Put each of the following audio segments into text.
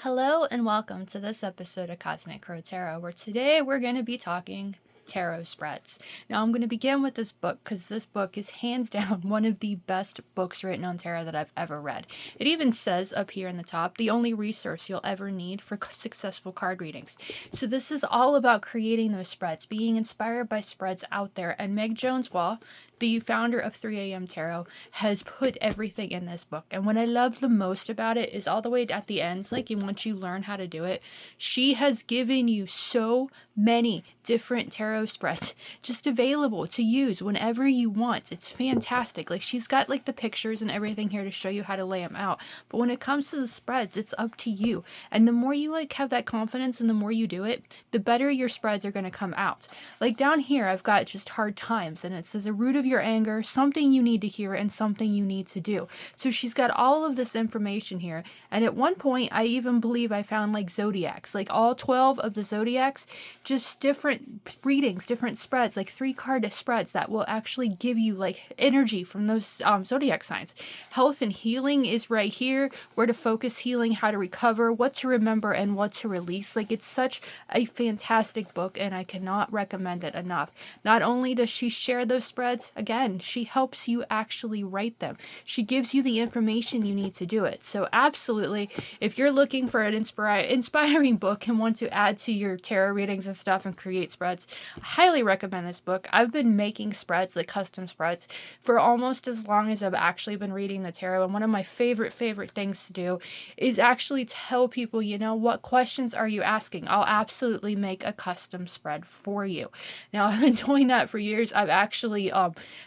Hello and welcome to this episode of Cosmic Crow Tarot, where today we're going to be talking tarot spreads. Now, I'm going to begin with this book because this book is hands down one of the best books written on tarot that I've ever read. It even says up here in the top, the only resource you'll ever need for successful card readings. So this is all about creating those spreads, being inspired by spreads out there. And Meg Jones-Wall, the founder of 3am Tarot, has put everything in this book. And what I love the most about it is all the way at the end, like once you learn how to do it, she has given you so many different tarot spreads just available to use whenever you want. It's fantastic. Like, she's got like the pictures and everything here to show you how to lay them out. But when it comes to the spreads, it's up to you. And the more you like have that confidence and the more you do it, the better your spreads are going to come out. Like down here, I've got just hard times, and it says a root of your anger, something you need to hear, and something you need to do. So she's got all of this information here. And at one point, I even believe I found like zodiacs, like all 12 of the zodiacs, just different readings, different spreads, like 3-card spreads that will actually give you like energy from those zodiac signs. Health and healing is right here, where to focus healing, how to recover, what to remember, and what to release. Like, it's such a fantastic book, and I cannot recommend it enough. Not only does she share those spreads, again, she helps you actually write them. She gives you the information you need to do it. So absolutely, if you're looking for an inspiring book and want to add to your tarot readings and stuff and create spreads, I highly recommend this book. I've been making spreads, like custom spreads, for almost as long as I've actually been reading the tarot. And one of my favorite things to do is actually tell people, what questions are you asking? I'll absolutely make a custom spread for you. Now, I've been doing that for years. I've actually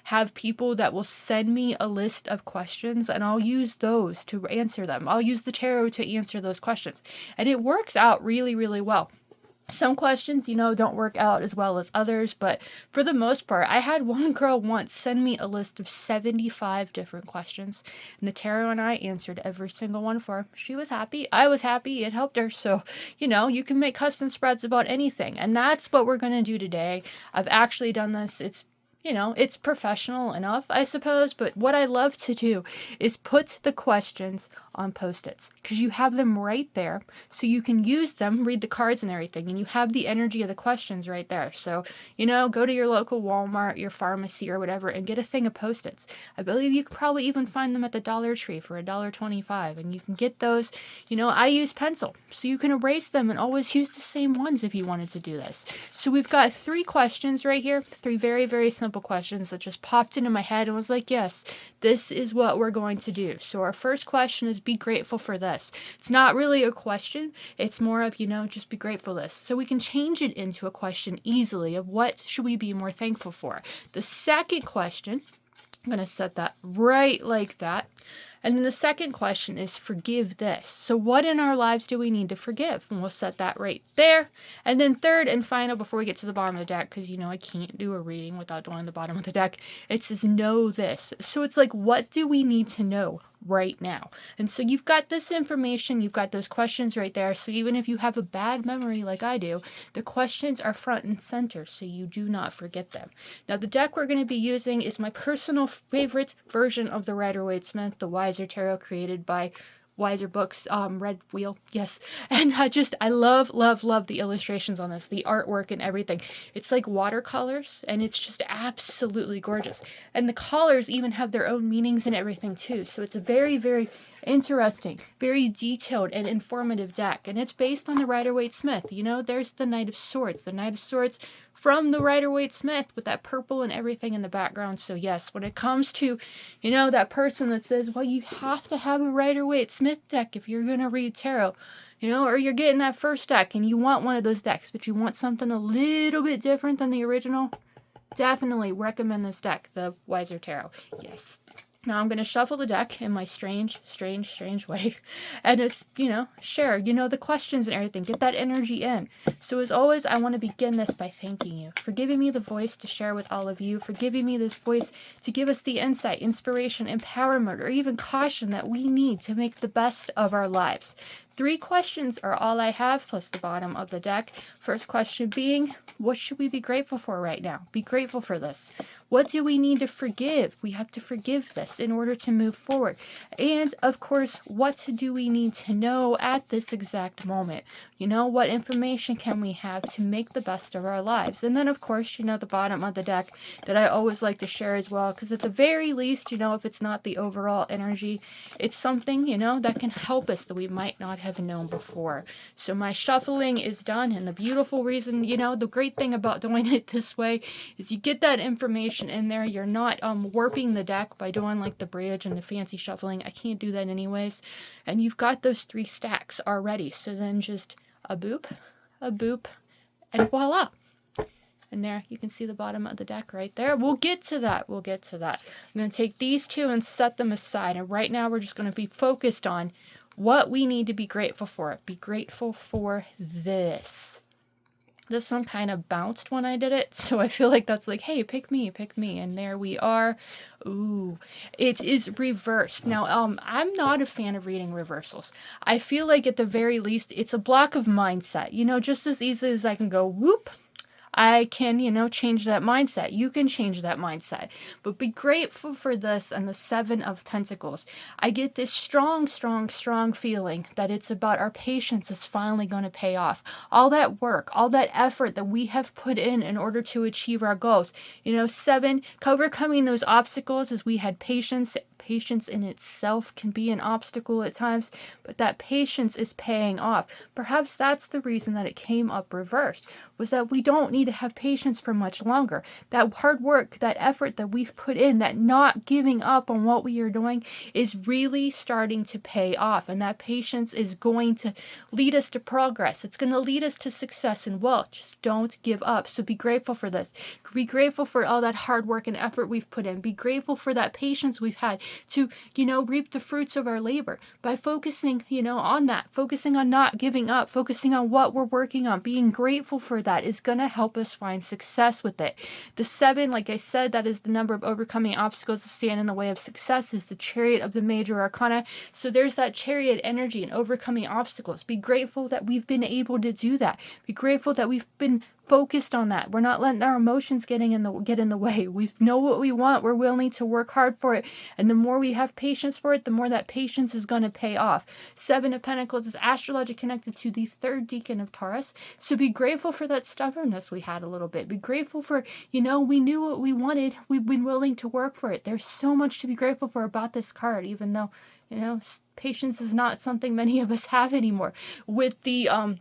have people that will send me a list of questions, and I'll use those to answer them. I'll use the tarot to answer those questions. And it works out really, really well. Some questions, don't work out as well as others, but for the most part, I had one girl once send me a list of 75 different questions, and the tarot and I answered every single one for her. She was happy. I was happy. It helped her. So, you can make custom spreads about anything, and that's what we're going to do today. I've actually done this. It's professional enough, I suppose, but what I love to do is put the questions on Post-its, because you have them right there, so you can use them, read the cards and everything, and you have the energy of the questions right there. So, go to your local Walmart, your pharmacy, or whatever, and get a thing of Post-its. I believe you can probably even find them at the Dollar Tree for $1.25, and you can get those. I use pencil, so you can erase them and always use the same ones if you wanted to do this. So we've got 3 questions right here, 3 very, very simple questions that just popped into my head and was like, yes, this is what we're going to do. So our first question is, be grateful for this. It's not really a question. It's more of, just be grateful for this. So we can change it into a question easily of what should we be more thankful for. The second question, I'm going to set that right like that. And then the second question is, forgive this. So what in our lives do we need to forgive? And we'll set that right there. And then third and final, before we get to the bottom of the deck, because I can't do a reading without doing the bottom of the deck, it says know this. So it's like, what do we need to know right now? And so you've got this information, you've got those questions right there. So even if you have a bad memory like I do, the questions are front and center, so you do not forget them. Now, the deck we're going to be using is my personal favorite version of the Rider-Waite-Smith, the Wiser Tarot, created by Wiser Books, Red Wheel, yes. And I love the illustrations on this, the artwork and everything. It's like watercolors, and it's just absolutely gorgeous. And the colors even have their own meanings and everything too. So it's a very, very interesting, very detailed and informative deck. And it's based on the Rider-Waite-Smith. There's the Knight of Swords. The Knight of Swords from the Rider-Waite-Smith with that purple and everything in the background. So yes, when it comes to, that person that says, well, you have to have a Rider-Waite-Smith deck if you're going to read tarot, or you're getting that first deck and you want one of those decks, but you want something a little bit different than the original, definitely recommend this deck, the Wiser Tarot. Yes. Now I'm going to shuffle the deck in my strange way, and it's, share, the questions and everything, get that energy in. So as always, I want to begin this by thanking you for giving me the voice to share with all of you, for giving me this voice to give us the insight, inspiration, empowerment, or even caution that we need to make the best of our lives. 3 questions are all I have, plus the bottom of the deck. First question being, what should we be grateful for right now? Be grateful for this. What do we need to forgive? We have to forgive this in order to move forward. And of course, what do we need to know at this exact moment? You know, what information can we have to make the best of our lives? And then, of course, you know, the bottom of the deck that I always like to share as well, because at the very least, you know, if it's not the overall energy, it's something, you know, that can help us that we might not have known before. So my shuffling is done, and the beautiful reason, you know, the great thing about doing it this way is you get that information in there. You're not warping the deck by doing like the bridge and the fancy shuffling. I can't do that anyways. And you've got those 3 stacks already. So then just a boop, and voila. And there, you can see the bottom of the deck right there. We'll get to that. I'm going to take these 2 and set them aside. And right now, we're just going to be focused on what we need to be grateful for. Be grateful for this. This one kind of bounced when I did it, so I feel like that's like, hey, pick me. And there we are. Ooh, it is reversed. Now, I'm not a fan of reading reversals. I feel like at the very least, it's a block of mindset. You know, just as easily as I can go, whoop, I can, you know, change that mindset. You can change that mindset. But be grateful for this and the 7 of Pentacles. I get this strong feeling that it's about our patience is finally going to pay off. All that work, all that effort that we have put in order to achieve our goals. You know, 7, overcoming those obstacles as we had patience. Patience in itself can be an obstacle at times, but that patience is paying off. Perhaps that's the reason that it came up reversed, was that we don't need to have patience for much longer. That hard work, that effort that we've put in, that not giving up on what we are doing is really starting to pay off. And that patience is going to lead us to progress. It's going to lead us to success and wealth. Just don't give up. So be grateful for this. Be grateful for all that hard work and effort we've put in. Be grateful for that patience we've had to, you know, reap the fruits of our labor by focusing, you know, on that, focusing on not giving up, focusing on what we're working on. Being grateful for that is going to help us find success with it. The 7, like I said, that is the number of overcoming obstacles that stand in the way of success, is the Chariot of the major arcana. So there's that Chariot energy and overcoming obstacles. Be grateful that we've been able to do that. Be grateful that we've been focused on that. We're not letting our emotions get in the way. We know what we want. We're willing to work hard for it. And the more we have patience for it, the more that patience is going to pay off. 7 of Pentacles is astrologically connected to the 3rd decan of Taurus. So be grateful for that stubbornness we had a little bit. Be grateful for, you know, we knew what we wanted. We've been willing to work for it. There's so much to be grateful for about this card, even though, you know, patience is not something many of us have anymore. With the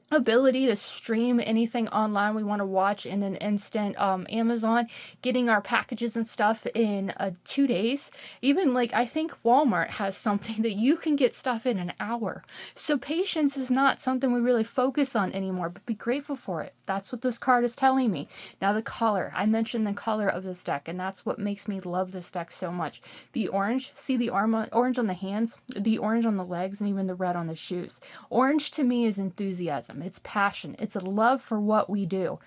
ability to stream anything online we want to watch in an instant, Amazon getting our packages and stuff in 2 days. Even like I think Walmart has something that you can get stuff in an hour. So patience is not something we really focus on anymore, but be grateful for it. That's what this card is telling me. Now the color, I mentioned the color of this deck, and that's what makes me love this deck so much. The orange, see the orange on the hands, the orange on the legs, and even the red on the shoes. Orange to me is enthusiasm. It's passion. It's a love for what we do.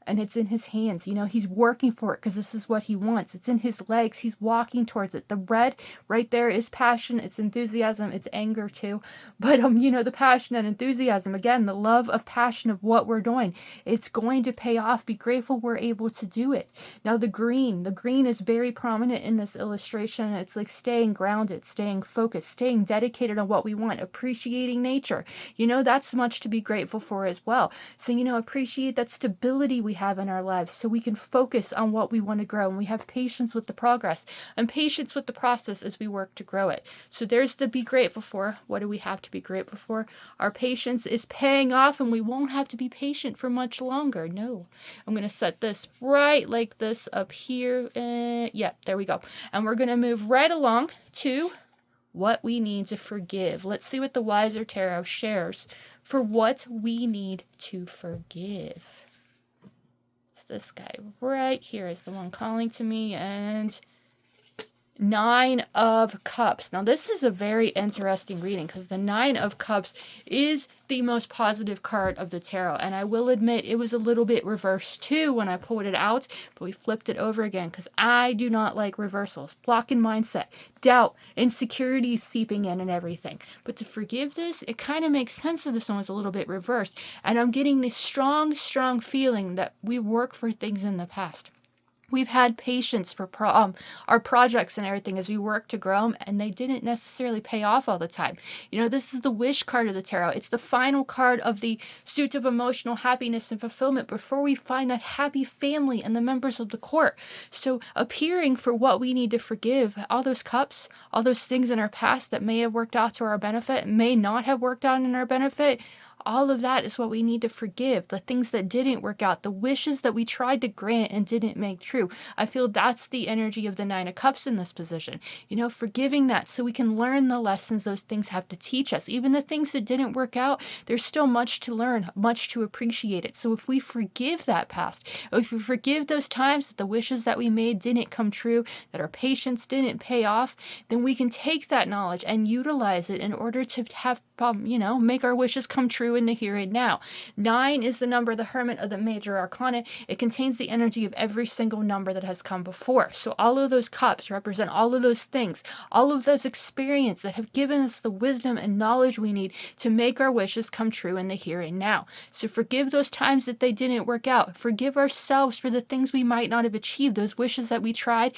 And it's in his hands. You know, he's working for it because this is what he wants. It's in his legs. He's walking towards it. The red right there is passion. It's enthusiasm. It's anger too. But, you know, the passion and enthusiasm, again, the love of passion of what we're doing, it's going to pay off. Be grateful we're able to do it. Now the green is very prominent in this illustration. It's like staying grounded, staying focused, staying dedicated on what we want, appreciating nature. You know, that's much to be grateful for as well. So, you know, appreciate that stability we have in our lives so we can focus on what we want to grow, and we have patience with the progress and patience with the process as we work to grow it. So there's the be grateful for. What do we have to be grateful for? Our patience is paying off, and we won't have to be patient for much longer. No. I'm going to set this right like this up here. Yeah, there we go. And we're going to move right along to what we need to forgive. Let's see what the Wiser Tarot shares for what we need to forgive. This guy right here is the one calling to me, and Nine of Cups. Now, this is a very interesting reading because the Nine of Cups is the most positive card of the tarot. And I will admit it was a little bit reversed too when I pulled it out, but we flipped it over again because I do not like reversals. Block in mindset, doubt, insecurities seeping in and everything. But to forgive this, it kind of makes sense that this one was a little bit reversed. And I'm getting this strong, strong feeling that we work for things in the past. We've had patience for our projects and everything as we work to grow them, and they didn't necessarily pay off all the time. You know, this is the wish card of the tarot. It's the final card of the suit of emotional happiness and fulfillment before we find that happy family and the members of the court. So appearing for what we need to forgive, all those cups, all those things in our past that may have worked out to our benefit, may not have worked out in our benefit, all of that is what we need to forgive. The things that didn't work out, the wishes that we tried to grant and didn't make true. I feel that's the energy of the Nine of Cups in this position. You know, forgiving that so we can learn the lessons those things have to teach us. Even the things that didn't work out, there's still much to learn, much to appreciate it. So if we forgive that past, if we forgive those times that the wishes that we made didn't come true, that our patience didn't pay off, then we can take that knowledge and utilize it in order to have, make our wishes come true in the here and now. 9 is the number of the Hermit of the Major Arcana. It contains the energy of every single number that has come before. So all of those cups represent all of those things, all of those experiences that have given us the wisdom and knowledge we need to make our wishes come true in the here and now. So forgive those times that they didn't work out. Forgive ourselves for the things we might not have achieved, those wishes that we tried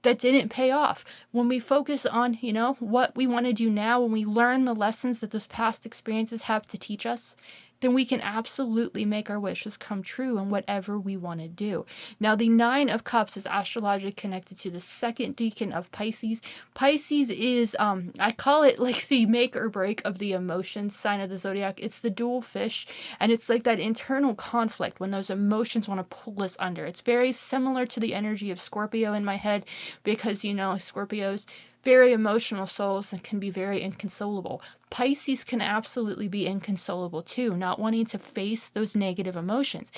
that didn't pay off. When we focus on, what we want to do now, when we learn the lessons that those past experiences have to teach us, then we can absolutely make our wishes come true in whatever we want to do. Now, the Nine of Cups is astrologically connected to the second decan of Pisces. Pisces is, I call it like the make or break of the emotions sign of the zodiac. It's the dual fish, and it's like that internal conflict when those emotions want to pull us under. It's very similar to the energy of Scorpio in my head because, Scorpios, very emotional souls and can be very inconsolable. Pisces can absolutely be inconsolable too, not wanting to face those negative emotions,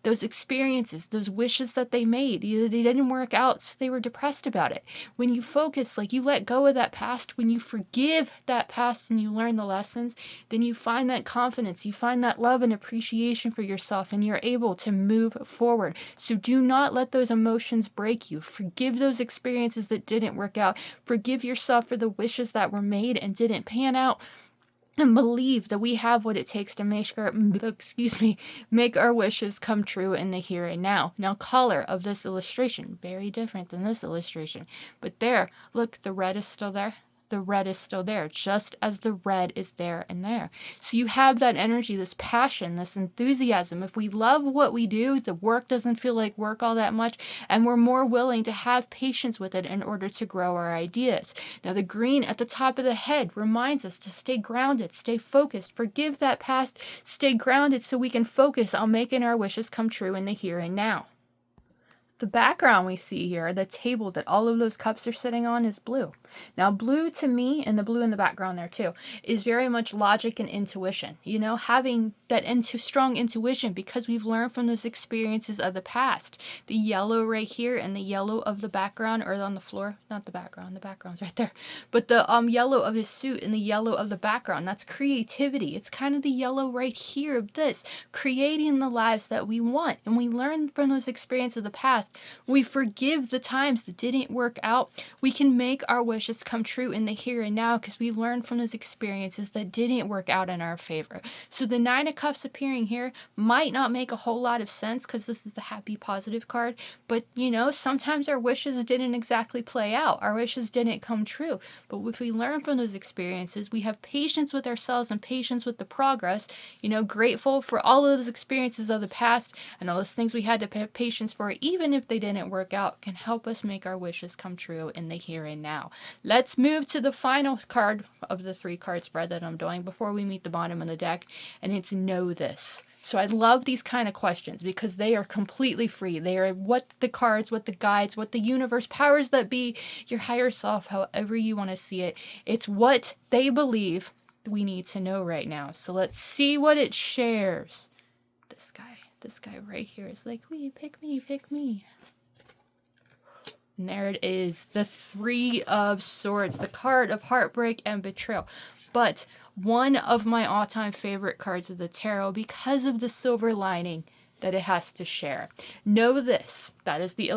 those experiences, those wishes that they made. Either they didn't work out, so they were depressed about it. When you focus, like you let go of that past, when you forgive that past and you learn the lessons, then you find that confidence, you find that love and appreciation for yourself, and you're able to move forward. So do not let those emotions break you. Forgive those experiences that didn't work out. Forgive yourself for the wishes that were made and didn't pan out. And believe that we have what it takes to make our wishes come true in the here and now. Now, color of this illustration, very different than this illustration. But there, look, the red is still there. The red is still there, just as the red is there and there. So you have that energy, this passion, this enthusiasm. If we love what we do, the work doesn't feel like work all that much, and we're more willing to have patience with it in order to grow our ideas. Now, the green at the top of the head reminds us to stay grounded, stay focused, forgive that past, stay grounded so we can focus on making our wishes come true in the here and now. The background we see here, the table that all of those cups are sitting on, is blue. Now, blue to me, and the blue in the background there too, is very much logic and intuition. Having that strong intuition because we've learned from those experiences of the past. The yellow right here and the yellow of the background, or on the floor, not the background's right there, but the yellow of his suit and the yellow of the background, that's creativity. It's kind of the yellow right here of this, creating the lives that we want. And we learn from those experiences of the past. We forgive the times that didn't work out. We can make our wishes come true in the here and now because we learned from those experiences that didn't work out in our favor. So the Nine of Cups appearing here might not make a whole lot of sense because this is the happy positive card, but sometimes our wishes didn't exactly play out. Our wishes didn't come true. But if we learn from those experiences, we have patience with ourselves and patience with the progress, grateful for all of those experiences of the past and all those things we had to have patience for, even if they didn't work out, can help us make our wishes come true in the here and now. Let's move to the final card of the 3-card spread that I'm doing before we meet the bottom of the deck, and it's Know This. So I love these kind of questions because they are completely free. They are what the cards, what the guides, what the universe, powers that be, your higher self, however you want to see it. It's what they believe we need to know right now. So let's see what it shares. This guy right here is like, will you pick me, pick me. And there it is, the Three of Swords, the card of heartbreak and betrayal. But one of my all-time favorite cards of the tarot because of the silver lining that it has to share. Know this. That is the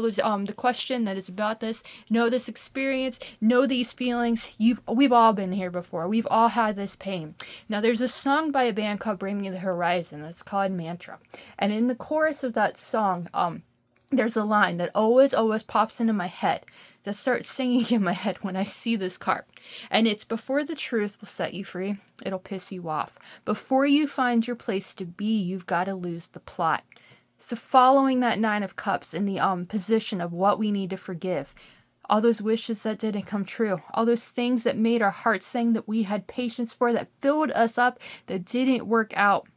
question that is about this. Know this experience. Know these feelings. We've all been here before. We've all had this pain. Now, there's a song by a band called Bring Me the Horizon. It's called Mantra. And in the chorus of that song, there's a line that always pops into my head, that starts singing in my head when I see this card. And it's, before the truth will set you free, it'll piss you off. Before you find your place to be, you've got to lose the plot. So following that Nine of Cups in the position of what we need to forgive, all those wishes that didn't come true, all those things that made our hearts sing, that we had patience for, that filled us up, that didn't work out,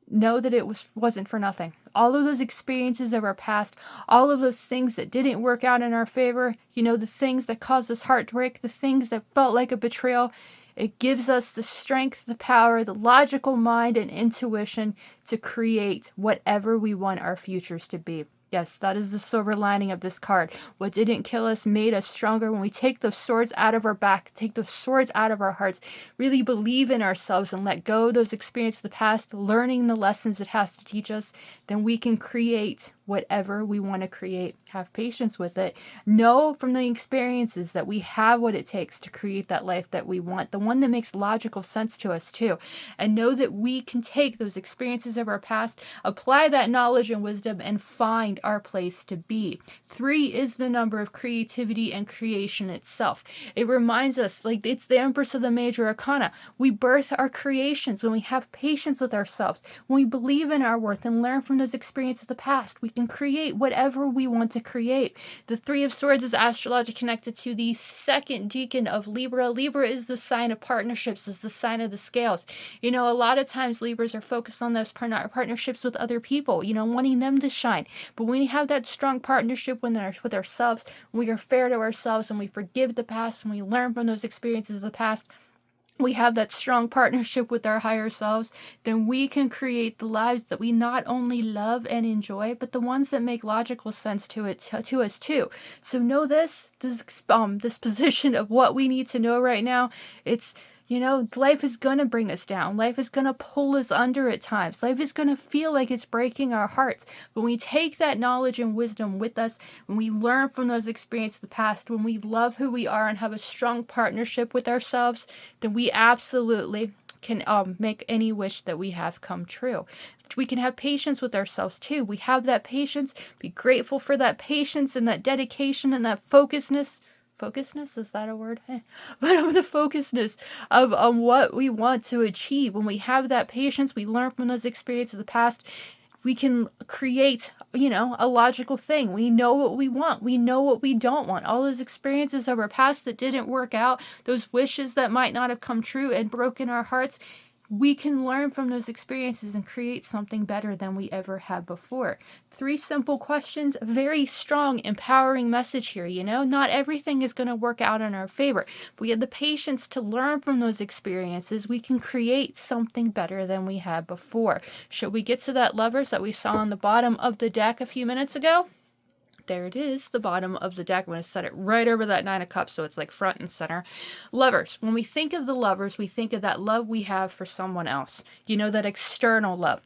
know that it wasn't for nothing. All of those experiences of our past, all of those things that didn't work out in our favor, the things that caused us heartbreak, the things that felt like a betrayal, it gives us the strength, the power, the logical mind and intuition to create whatever we want our futures to be. Yes, that is the silver lining of this card. What didn't kill us made us stronger. When we take those swords out of our back, take those swords out of our hearts, really believe in ourselves and let go of those experiences of the past, learning the lessons it has to teach us, then we can create whatever we want to create. Have patience with it. Know from the experiences that we have what it takes to create that life that we want, the one that makes logical sense to us too. And know that we can take those experiences of our past, apply that knowledge and wisdom, and find our place to be. 3 is the number of creativity and creation itself. It reminds us, like, it's the Empress of the Major Arcana. We birth our creations when we have patience with ourselves, when we believe in our worth and learn from those experiences of the past. We can create whatever we want to create. The 3 of Swords is astrologically connected to the second decan of Libra. Libra is the sign of partnerships, is the sign of the scales. A lot of times Libras are focused on those partnerships with other people, wanting them to shine. But when we have that strong partnership with ourselves, when we are fair to ourselves, and we forgive the past, and we learn from those experiences of the past, we have that strong partnership with our higher selves, then we can create the lives that we not only love and enjoy, but the ones that make logical sense to us too. So know this position of what we need to know right now. It's, life is going to bring us down. Life is going to pull us under at times. Life is going to feel like it's breaking our hearts. When we take that knowledge and wisdom with us, when we learn from those experiences of the past, when we love who we are and have a strong partnership with ourselves, then we absolutely can make any wish that we have come true. We can have patience with ourselves too. We have that patience. Be grateful for that patience and that dedication and that focusedness, is that a word? But the focusedness of what we want to achieve. When we have that patience, we learn from those experiences of the past, we can create, a logical thing. We know what we want. We know what we don't want. All those experiences of our past that didn't work out, those wishes that might not have come true and broken our hearts, we can learn from those experiences and create something better than we ever had before. 3 simple questions, a very strong, empowering message here. Not everything is going to work out in our favor. But we have the patience to learn from those experiences. We can create something better than we had before. Should we get to that Lovers that we saw on the bottom of the deck a few minutes ago? There it is, the bottom of the deck. I'm going to set it right over that 9 of Cups so it's like front and center. Lovers. When we think of the Lovers, we think of that love we have for someone else. That external love.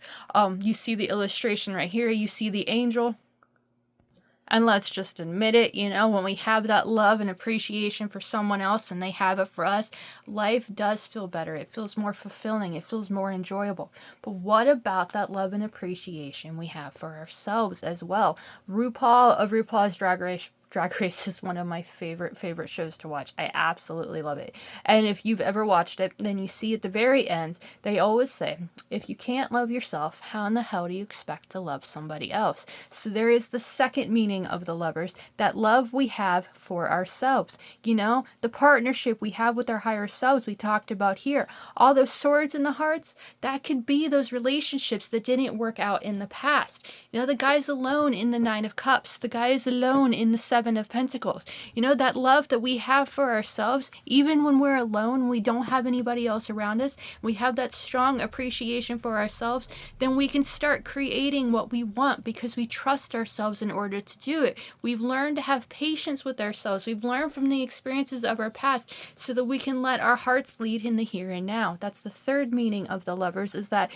You see the illustration right here. You see the angel. And let's just admit it, when we have that love and appreciation for someone else and they have it for us, life does feel better. It feels more fulfilling. It feels more enjoyable. But what about that love and appreciation we have for ourselves as well? RuPaul's Drag Race is one of my favorite shows to watch. I absolutely love it. And if you've ever watched it, then you see at the very end, they always say, if you can't love yourself, how in the hell do you expect to love somebody else? So there is the second meaning of the Lovers, that love we have for ourselves. The partnership we have with our higher selves we talked about here. All those swords in the hearts, that could be those relationships that didn't work out in the past. The guy's alone in the 9 of Cups. The guy is alone in the Seven of Pentacles. You know, that love that we have for ourselves, even when we're alone, we don't have anybody else around us, we have that strong appreciation for ourselves, then we can start creating what we want because we trust ourselves in order to do it. We've learned to have patience with ourselves. We've learned from the experiences of our past so that we can let our hearts lead in the here and now. That's the third meaning of the Lovers, is that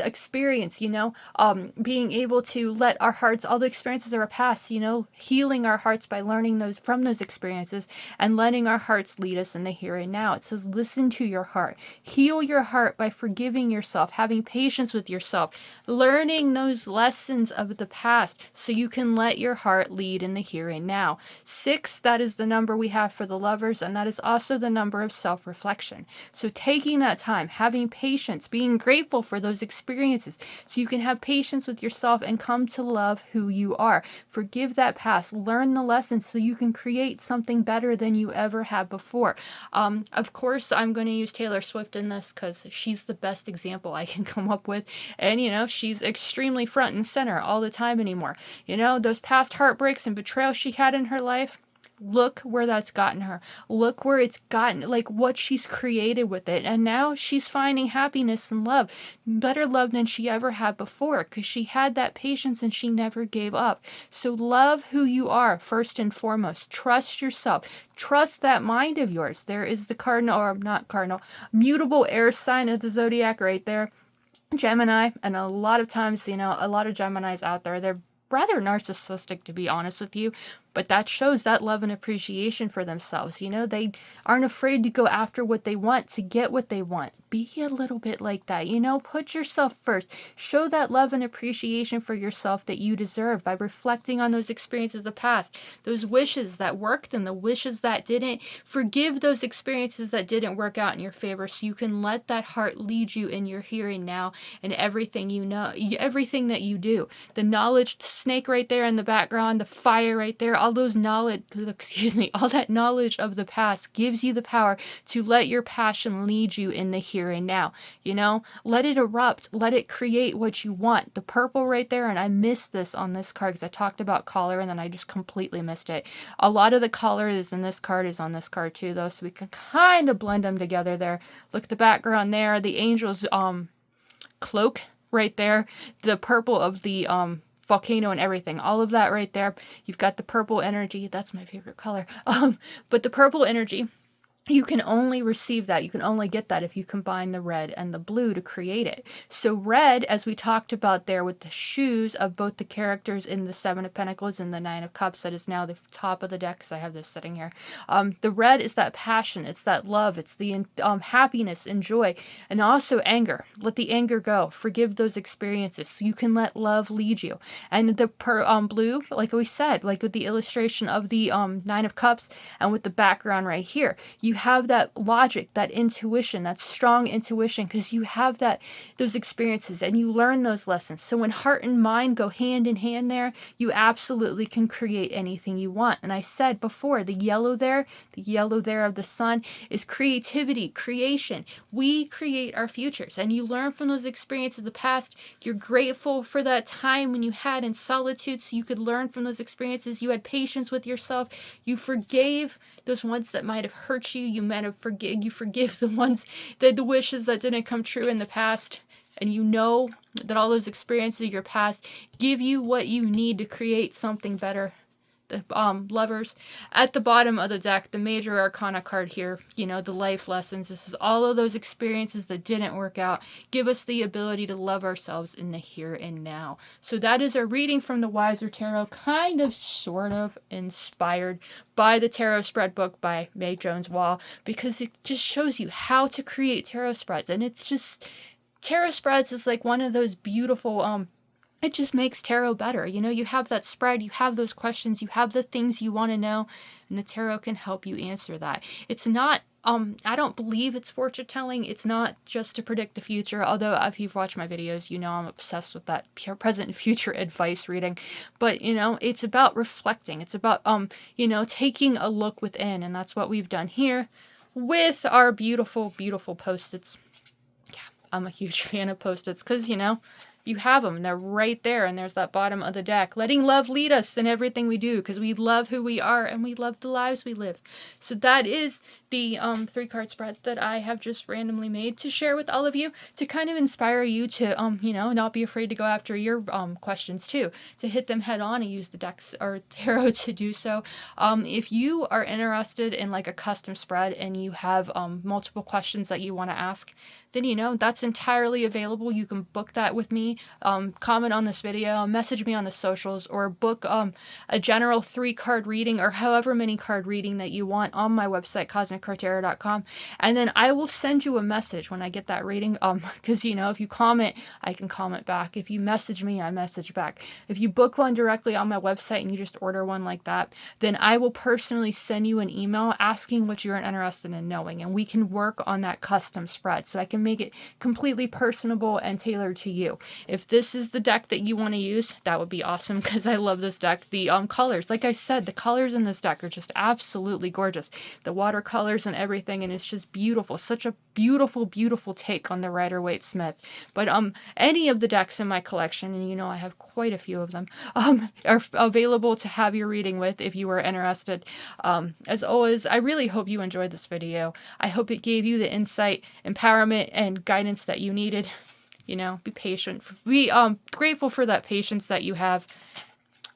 experience, being able to let our hearts, all the experiences of our past, healing our hearts by learning those from those experiences and letting our hearts lead us in the here and now. It says, listen to your heart. Heal your heart by forgiving yourself, having patience with yourself, learning those lessons of the past so you can let your heart lead in the here and now. 6, that is the number we have for the Lovers, and that is also the number of self-reflection. So taking that time, having patience, being grateful for those experiences so you can have patience with yourself and come to love who you are. Forgive that past, learn the lessons so you can create something better than you ever had before. Of course, I'm going to use Taylor Swift in this because she's the best example I can come up with. And, she's extremely front and center all the time anymore. Those past heartbreaks and betrayals she had in her life, look where that's gotten her. Look where it's gotten, like what she's created with it. And now she's finding happiness and love, better love than she ever had before, because she had that patience and she never gave up. So love who you are first and foremost. Trust yourself. Trust that mind of yours. There is the cardinal, or not cardinal, mutable air sign of the zodiac right there, Gemini. And a lot of times, a lot of Geminis out there, they're rather narcissistic, to be honest with you, but that shows that love and appreciation for themselves. They aren't afraid to go after what they want to get what they want. Be a little bit like that. Put yourself first. Show that love and appreciation for yourself that you deserve by reflecting on those experiences of the past, those wishes that worked and the wishes that didn't. Forgive those experiences that didn't work out in your favor so you can let that heart lead you in your here and now and everything everything that you do. The knowledge, the snake right there in the background, the fire right there, all that knowledge of the past gives you the power to let your passion lead you in the here and now. Let it erupt, let it create what you want. The purple right there, and I missed this on this card because I talked about color and then I just completely missed it. A lot of the color is in this card is on this card too, though, so we can kind of blend them together there. Look at the background there, the angel's cloak right there, the purple of the volcano and everything, all of that right there. You've got the purple energy. That's my favorite color. But the purple energy, you can only receive that. You can only get that if you combine the red and the blue to create it. So red, as we talked about there with the shoes of both the characters in the Seven of Pentacles and the Nine of Cups, that is now the top of the deck because I have this sitting here. The red is that passion. It's that love. It's the happiness and joy, and also anger. Let the anger go. Forgive those experiences so you can let love lead you. And the blue, like we said, like with the illustration of the Nine of Cups and with the background right here, you have that logic, that intuition, that strong intuition, because you have those experiences and you learn those lessons. So when heart and mind go hand in hand there, you absolutely can create anything you want. And I said before, the yellow there of the sun is creativity, creation. We create our futures, and you learn from those experiences of the past. You're grateful for that time when you had in solitude so you could learn from those experiences. You had patience with yourself. You forgave those ones that might have hurt you. You forgive the ones the wishes that didn't come true in the past. And you know that all those experiences of your past give you what you need to create something better. The Lovers at the bottom of the deck, the major arcana card here, the life lessons. This is all of those experiences that didn't work out. Give us the ability to love ourselves in the here and now. So that is a reading from the Wiser Tarot, kind of sort of inspired by the Tarot Spread book by Mae Jones Wall, because it just shows you how to create tarot spreads. And it's just, tarot spreads is like one of those beautiful it just makes tarot better. You have that spread, you have those questions, you have the things you want to know, and the tarot can help you answer that. It's not, I don't believe it's fortune telling. It's not just to predict the future, although if you've watched my videos, I'm obsessed with that present and future advice reading. But, it's about reflecting. It's about, taking a look within, and that's what we've done here with our beautiful, beautiful Post-its. Yeah, I'm a huge fan of Post-its because, you have them. They're right there, and there's that bottom of the deck. Letting love lead us in everything we do, because we love who we are and we love the lives we live. So that is the 3-card spread that I have just randomly made to share with all of you, to kind of inspire you to not be afraid to go after your questions too, to hit them head on and use the decks or tarot to do so. If you are interested in like a custom spread and you have multiple questions that you want to ask, then that's entirely available. You can book that with me, comment on this video, message me on the socials, or book a general 3-card reading or however many card reading that you want on my website, cosmiccarttarot.com. And then I will send you a message when I get that reading, because if you comment, I can comment back. If you message me, I message back. If you book one directly on my website and you just order one like that, then I will personally send you an email asking what you're interested in knowing, and we can work on that custom spread so I can make it completely personable and tailored to you. If this is the deck that you want to use, that would be awesome, because I love this deck. The colors, like I said, the colors in this deck are just absolutely gorgeous. The watercolors and everything, and it's just beautiful. Such a beautiful, beautiful take on the Rider-Waite-Smith. But any of the decks in my collection, and I have quite a few of them, are available to have your reading with if you are interested. As always, I really hope you enjoyed this video. I hope it gave you the insight, empowerment, and guidance that you needed. Be patient. Be grateful for that patience that you have.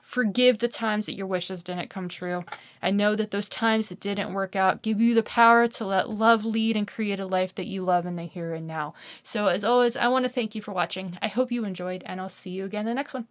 Forgive the times that your wishes didn't come true. And know that those times that didn't work out give you the power to let love lead and create a life that you love in the here and now. So as always, I want to thank you for watching. I hope you enjoyed, and I'll see you again in the next one.